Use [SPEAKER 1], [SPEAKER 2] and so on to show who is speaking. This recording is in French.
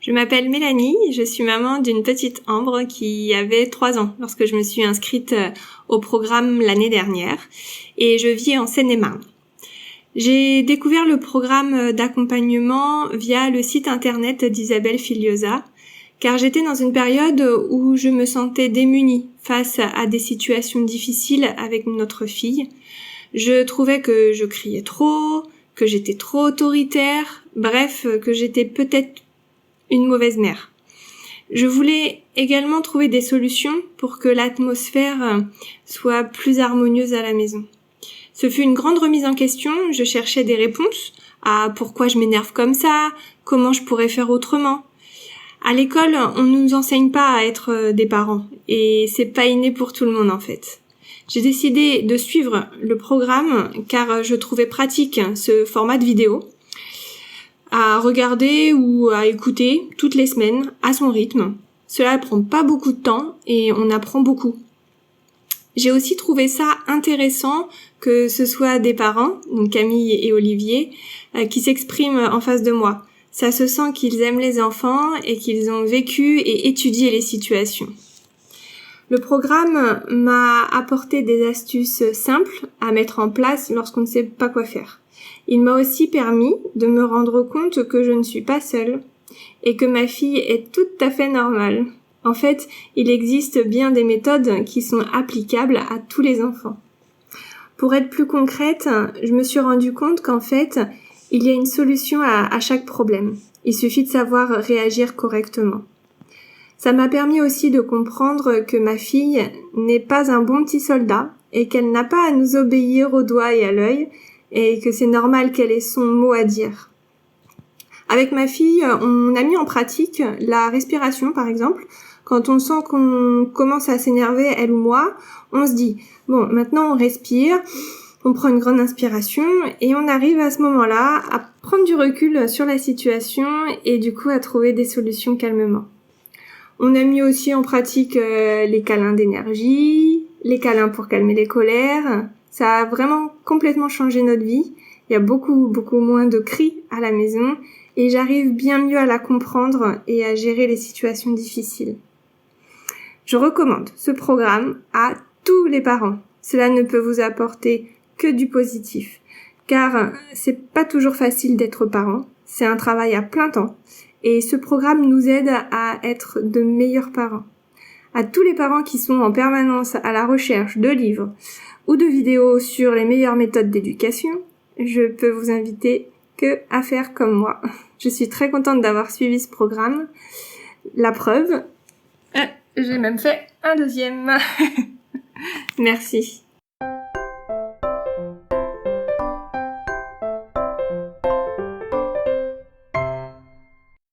[SPEAKER 1] Je m'appelle Mélanie, je suis maman d'une petite Ambre qui avait 3 ans lorsque je me suis inscrite au programme l'année dernière et je vis en Seine-et-Marne. J'ai découvert le programme d'accompagnement via le site internet d'Isabelle Filiosa car j'étais dans une période où je me sentais démunie face à des situations difficiles avec notre fille. Je trouvais que je criais trop, que j'étais trop autoritaire, bref, que j'étais peut-être une mauvaise mère. Je voulais également trouver des solutions pour que l'atmosphère soit plus harmonieuse à la maison. Ce fut une grande remise en question, je cherchais des réponses à pourquoi je m'énerve comme ça, comment je pourrais faire autrement. À l'école, on ne nous enseigne pas à être des parents et c'est pas inné pour tout le monde en fait. J'ai décidé de suivre le programme car je trouvais pratique ce format de vidéo à regarder ou à écouter toutes les semaines à son rythme. Cela prend pas beaucoup de temps et on apprend beaucoup. J'ai aussi trouvé ça intéressant que ce soit des parents, donc Camille et Olivier, qui s'expriment en face de moi. Ça se sent qu'ils aiment les enfants et qu'ils ont vécu et étudié les situations. Le programme m'a apporté des astuces simples à mettre en place lorsqu'on ne sait pas quoi faire. Il m'a aussi permis de me rendre compte que je ne suis pas seule et que ma fille est tout à fait normale. En fait, il existe bien des méthodes qui sont applicables à tous les enfants. Pour être plus concrète, je me suis rendu compte qu'en fait, il y a une solution à chaque problème. Il suffit de savoir réagir correctement. Ça m'a permis aussi de comprendre que ma fille n'est pas un bon petit soldat et qu'elle n'a pas à nous obéir au doigt et à l'œil et que c'est normal qu'elle ait son mot à dire. Avec ma fille, on a mis en pratique la respiration par exemple. Quand on sent qu'on commence à s'énerver, elle ou moi, on se dit « Bon, maintenant on respire ». On prend une grande inspiration et on arrive à ce moment-là à prendre du recul sur la situation et du coup à trouver des solutions calmement. On a mis aussi en pratique les câlins d'énergie, les câlins pour calmer les colères. Ça a vraiment complètement changé notre vie. Il y a beaucoup moins de cris à la maison et j'arrive bien mieux à la comprendre et à gérer les situations difficiles. Je recommande ce programme à tous les parents. Cela ne peut vous apporter que du positif, car c'est pas toujours facile d'être parent, c'est un travail à plein temps, et ce programme nous aide à être de meilleurs parents. À tous les parents qui sont en permanence à la recherche de livres ou de vidéos sur les meilleures méthodes d'éducation, je peux vous inviter que à faire comme moi. Je suis très contente d'avoir suivi ce programme. La preuve, j'ai même fait un deuxième. Merci.